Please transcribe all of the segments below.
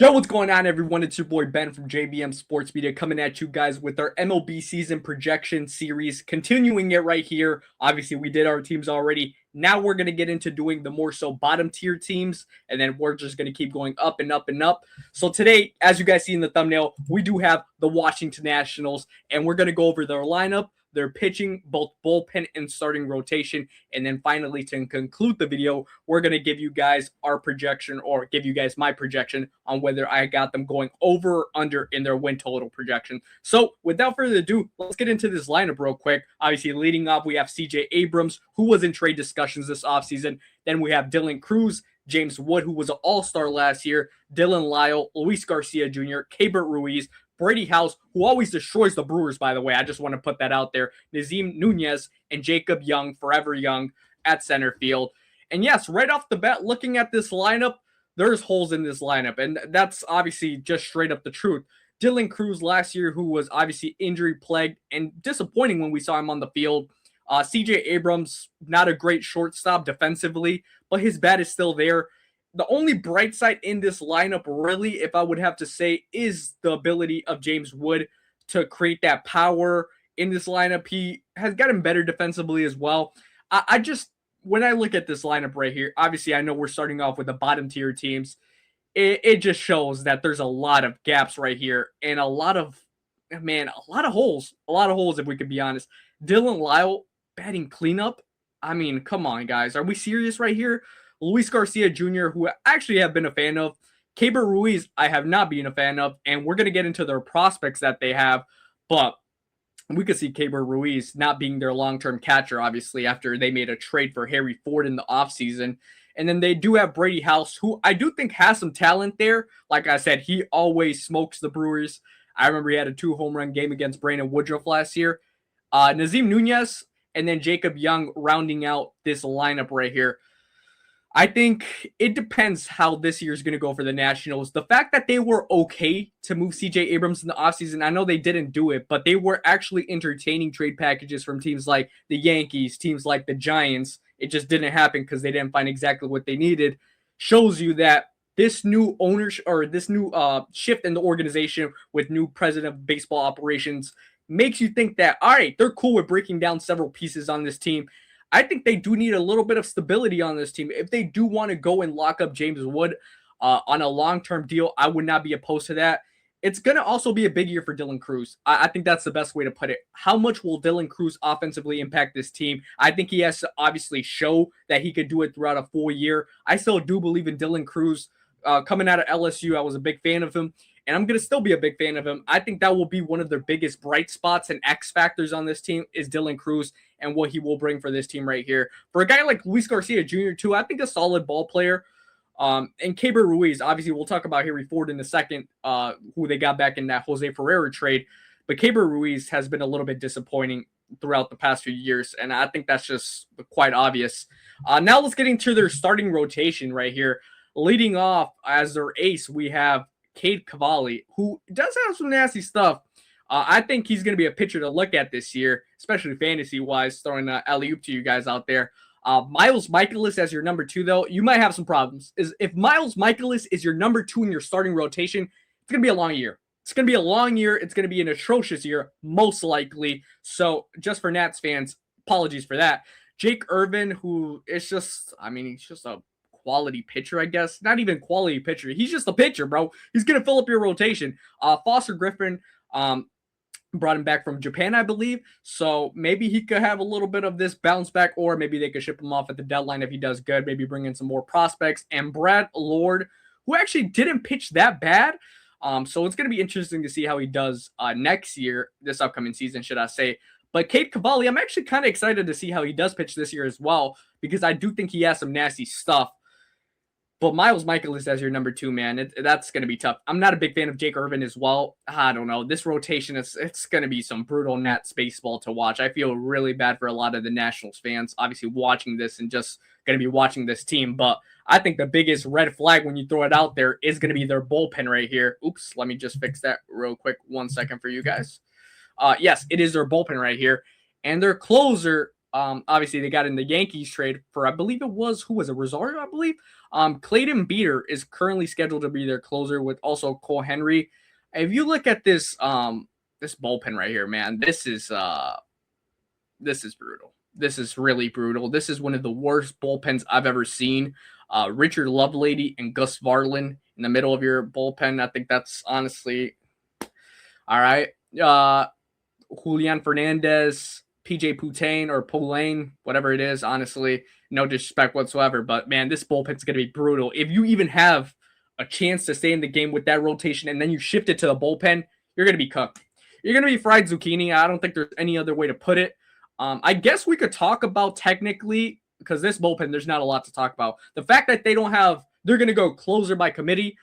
Yo, what's going on, everyone? It's your boy Ben from JBM Sports Media coming at you guys with our MLB season projection series, continuing it right here. Obviously, we did our teams already. Now we're going to get into doing the more so bottom tier teams, and then we're just going to keep going up and up and up. So today, as you guys see in the thumbnail, we do have the Washington Nationals, and we're going to go over their lineup, their pitching, both bullpen and starting rotation. And then finally, to conclude the video, we're going to give you guys our projection, or give you guys my projection on whether I got them going over or under in their win total projection. So without further ado, let's get into this lineup real quick. Obviously, leading off, we have CJ Abrams, who was in trade discussions this offseason. Then we have Dylan Cruz, James Wood, who was an all-star last year, Dylan Lyle, Luis Garcia Jr., Keibert Ruiz, Brady House, who always destroys the Brewers, by the way. I just want to put that out there. Nazim Nunez and Jacob Young, forever young, at center field. And yes, right off the bat, looking at this lineup, there's holes in this lineup. And that's obviously just straight up the truth. Dylan Cruz last year, who was obviously injury plagued and disappointing when we saw him on the field. CJ Abrams, not a great shortstop defensively, but his bat is still there. The only bright side in this lineup, really, if I would have to say, is the ability of James Wood to create that power in this lineup. He has gotten better defensively as well. I just, when I look at this lineup right here, obviously I know we're starting off with the bottom tier teams. It just shows that there's a lot of gaps right here and a lot of holes. A lot of holes, if we could be honest. Dylan Lyle batting cleanup. I mean, come on, guys. Are we serious right here? Luis Garcia Jr., who I actually have been a fan of. Keibert Ruiz, I have not been a fan of. And we're going to get into their prospects that they have. But we could see Keibert Ruiz not being their long-term catcher, obviously, after they made a trade for Harry Ford in the offseason. And then they do have Brady House, who I do think has some talent there. Like I said, he always smokes the Brewers. I remember he had a 2-home-run game against Brandon Woodruff last year. Nazim Nunez and then Jacob Young rounding out this lineup right here. I think it depends how this year is going to go for the Nationals. The fact that they were okay to move CJ Abrams in the offseason, I know they didn't do it, but they were actually entertaining trade packages from teams like the Yankees, teams like the Giants. It just didn't happen because they didn't find exactly what they needed. Shows you that this new ownership, or this new shift in the organization with new president of baseball operations, makes you think that, all right, they're cool with breaking down several pieces on this team. I think they do need a little bit of stability on this team. If they do want to go and lock up James Wood on a long-term deal, I would not be opposed to that. It's going to also be a big year for Dylan Cruz. I think that's the best way to put it. How much will Dylan Cruz offensively impact this team? I think he has to obviously show that he could do it throughout a full year. I still do believe in Dylan Cruz. Coming out of LSU, I was a big fan of him, and I'm going to still be a big fan of him. I think that will be one of their biggest bright spots and X factors on this team is Dylan Cruz and what he will bring for this team right here. For a guy like Luis Garcia Jr., too, I think a solid ball player. And Keibert Ruiz, obviously, we'll talk about Harry Ford in a second, who they got back in that Jose Ferreira trade. But Keibert Ruiz has been a little bit disappointing throughout the past few years, and I think that's just quite obvious. Now let's get into their starting rotation right here. Leading off as their ace, we have Cade Cavalli, who does have some nasty stuff. I think he's going to be a pitcher to look at this year, especially fantasy-wise, throwing an alley-oop to you guys out there. Miles Mikolas as your number 2, though, you might have some problems. If Miles Mikolas is your number 2 in your starting rotation, it's going to be a long year. It's going to be a long year. It's going to be an atrocious year, most likely. So just for Nats fans, apologies for that. Jake Irvin, who is just, I mean, he's just a quality pitcher, I guess. Not even quality pitcher. He's just a pitcher, bro. He's going to fill up your rotation. Foster Griffin brought him back from Japan, I believe. So maybe he could have a little bit of this bounce back, or maybe they could ship him off at the deadline if he does good. Maybe bring in some more prospects. And Brad Lord, who actually didn't pitch that bad. So it's going to be interesting to see how he does next year, this upcoming season, should I say. But Cade Cavalli, I'm actually kind of excited to see how he does pitch this year as well, because I do think he has some nasty stuff. But Miles Mikolas as your number 2, man, that's going to be tough. I'm not a big fan of Jake Irvin as well. I don't know. This rotation, it's going to be some brutal Nats baseball to watch. I feel really bad for a lot of the Nationals fans, obviously watching this and just going to be watching this team. But I think the biggest red flag when you throw it out there is going to be their bullpen right here. Oops, let me just fix that real quick. 1 second for you guys. Yes, it is their bullpen right here. And their closer, Obviously, they got in the Yankees trade for, I believe it was, who was it, Rosario, I believe. Clayton Beeter is currently scheduled to be their closer with also Cole Henry. If you look at this this bullpen right here, man, this is brutal. This is really brutal. This is one of the worst bullpens I've ever seen. Richard Lovelady and Gus Varlin in the middle of your bullpen. I think that's honestly all right. Julian Fernandez, PJ Putain or Pulane, whatever it is, honestly, no disrespect whatsoever. But man, this bullpen's going to be brutal. If you even have a chance to stay in the game with that rotation and then you shift it to the bullpen, you're going to be cooked. You're going to be fried zucchini. I don't think there's any other way to put it. I guess we could talk about technically, because this bullpen, there's not a lot to talk about. The fact that they're going to go closer by committee,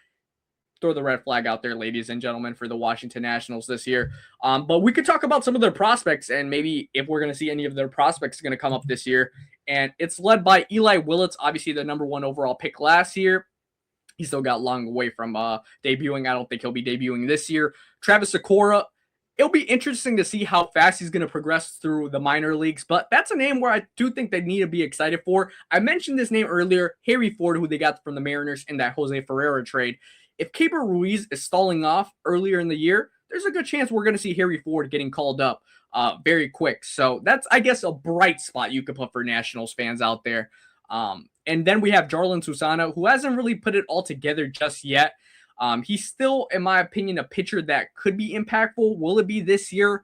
throw the red flag out there, ladies and gentlemen, for the Washington Nationals this year. But we could talk about some of their prospects and maybe if we're going to see any of their prospects going to come up this year. And it's led by Eli Willits, obviously the number 1 overall pick last year. He still got a long way from debuting. I don't think he'll be debuting this year. Travis Sakura. It'll be interesting to see how fast he's going to progress through the minor leagues, but that's a name where I do think they need to be excited for. I mentioned this name earlier, Harry Ford, who they got from the Mariners in that Jose Ferreira trade. If Keibert Ruiz is stalling off earlier in the year, there's a good chance we're going to see Harry Ford getting called up very quick. So that's, I guess, a bright spot you could put for Nationals fans out there. And then we have Jarlin Susana, who hasn't really put it all together just yet. He's still, in my opinion, a pitcher that could be impactful. Will it be this year?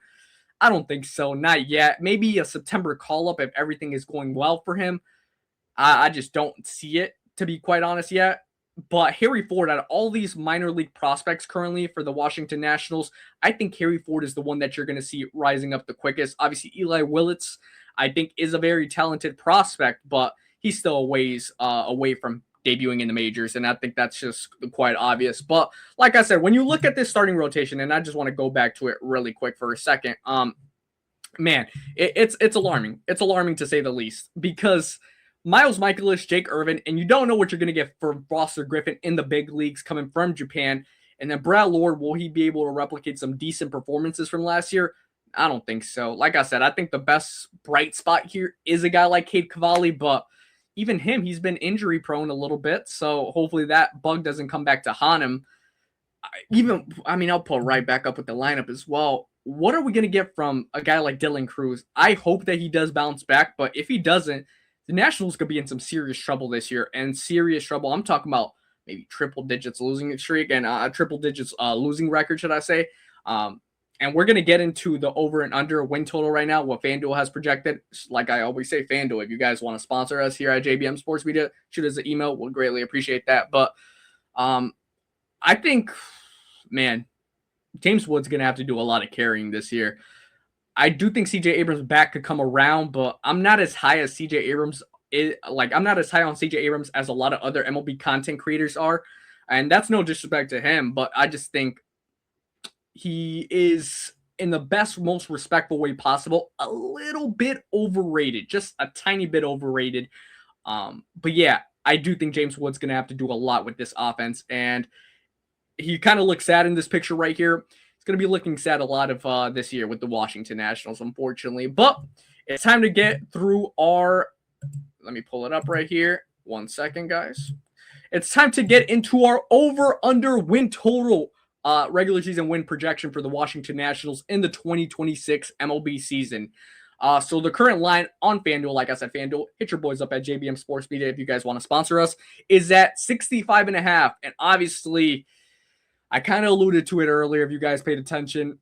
I don't think so. Not yet. Maybe a September call-up if everything is going well for him. I just don't see it, to be quite honest, yet. But Harry Ford, out of all these minor league prospects currently for the Washington Nationals, I think Harry Ford is the one that you're going to see rising up the quickest. Obviously, Eli Willits, I think, is a very talented prospect, but he's still a ways away from debuting in the majors, and I think that's just quite obvious. But like I said, when you look at this starting rotation, and I just want to go back to it really quick for a second, man, it's alarming. It's alarming to say the least, because Miles Mikolas, Jake Irvin, and you don't know what you're going to get for Foster Griffin in the big leagues coming from Japan. And then Brad Lord, will he be able to replicate some decent performances from last year? I don't think so. Like I said, I think the best bright spot here is a guy like Cade Cavalli, but even him, he's been injury prone a little bit. So hopefully that bug doesn't come back to haunt him. I'll pull right back up with the lineup as well. What are we going to get from a guy like Dylan Cruz? I hope that he does bounce back, but if he doesn't, the Nationals could be in some serious trouble this year. And serious trouble, I'm talking about maybe triple digits losing streak and triple digits losing record, should I say. And we're going to get into the over and under win total right now, what FanDuel has projected. Like I always say, FanDuel, if you guys want to sponsor us here at JBM Sports Media, shoot us an email. We'll greatly appreciate that. But I think, man, James Wood's going to have to do a lot of carrying this year. I do think CJ Abrams back could come around, but I'm not as high as CJ Abrams. I'm not as high on CJ Abrams as a lot of other MLB content creators are. And that's no disrespect to him, but I just think he is, in the best, most respectful way possible, a little bit overrated, just a tiny bit overrated. But yeah, I do think James Wood's going to have to do a lot with this offense. And he kind of looks sad in this picture right here. He's going to be looking sad a lot of this year with the Washington Nationals, unfortunately. But it's time to get through our, let me pull it up right here. 1 second, guys. It's time to get into our over-under win total regular season win projection for the Washington Nationals in the 2026 MLB season. So the current line on FanDuel, like I said, FanDuel, hit your boys up at JBM Sports Media if you guys want to sponsor us, is at 65.5. And obviously, I kind of alluded to it earlier if you guys paid attention.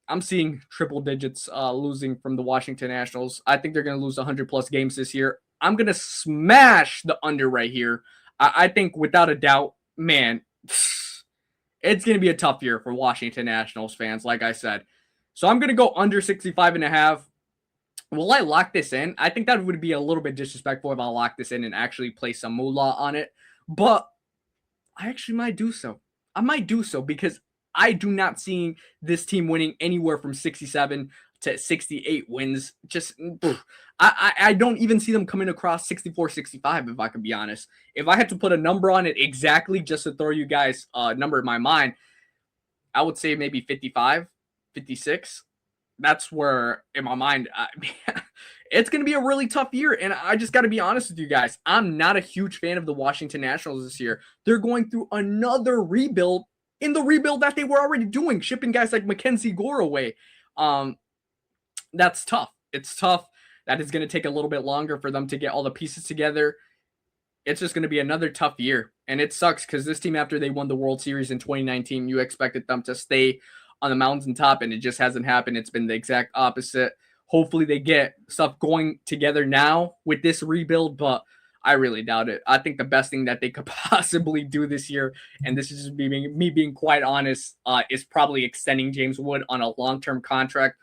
I'm seeing triple digits losing from the Washington Nationals. I think they're going to lose 100-plus games this year. I'm going to smash the under right here. I think without a doubt, man, it's going to be a tough year for Washington Nationals fans, like I said. So I'm going to go under 65.5. Will I lock this in? I think that would be a little bit disrespectful if I lock this in and actually place some moolah on it. But I actually might do so. I might do so because I do not see this team winning anywhere from 67 to 68 wins. Just, I don't even see them coming across 64, 65, if I can be honest. If I had to put a number on it exactly just to throw you guys a number in my mind, I would say maybe 55, 56. that's where, in my mind, it's going to be a really tough year. And I just got to be honest with you guys. I'm not a huge fan of the Washington Nationals this year. They're going through another rebuild in the rebuild that they were already doing, shipping guys like Mackenzie Gore away. That's tough. It's tough. That is going to take a little bit longer for them to get all the pieces together. It's just going to be another tough year. And it sucks because this team, after they won the World Series in 2019, you expected them to stay on the mountaintop, and it just hasn't happened. It's been the exact opposite. Hopefully they get stuff going together now with this rebuild, but I really doubt it. I think the best thing that they could possibly do this year, and this is just me being quite honest, is probably extending James Wood on a long-term contract.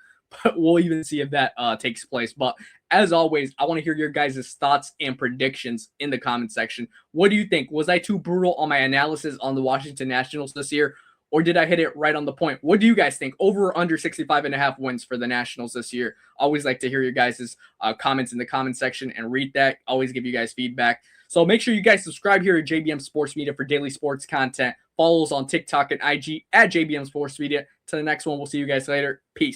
But we'll even see if that takes place. But as always, I want to hear your guys' thoughts and predictions in the comment section. What do you think? Was I too brutal on my analysis on the Washington Nationals this year? Or did I hit it right on the point? What do you guys think? Over or under 65.5 wins for the Nationals this year? Always like to hear your guys' comments in the comment section and read that. Always give you guys feedback. So make sure you guys subscribe here at JBM Sports Media for daily sports content. Follow us on TikTok and IG at JBM Sports Media. To the next one, we'll see you guys later. Peace.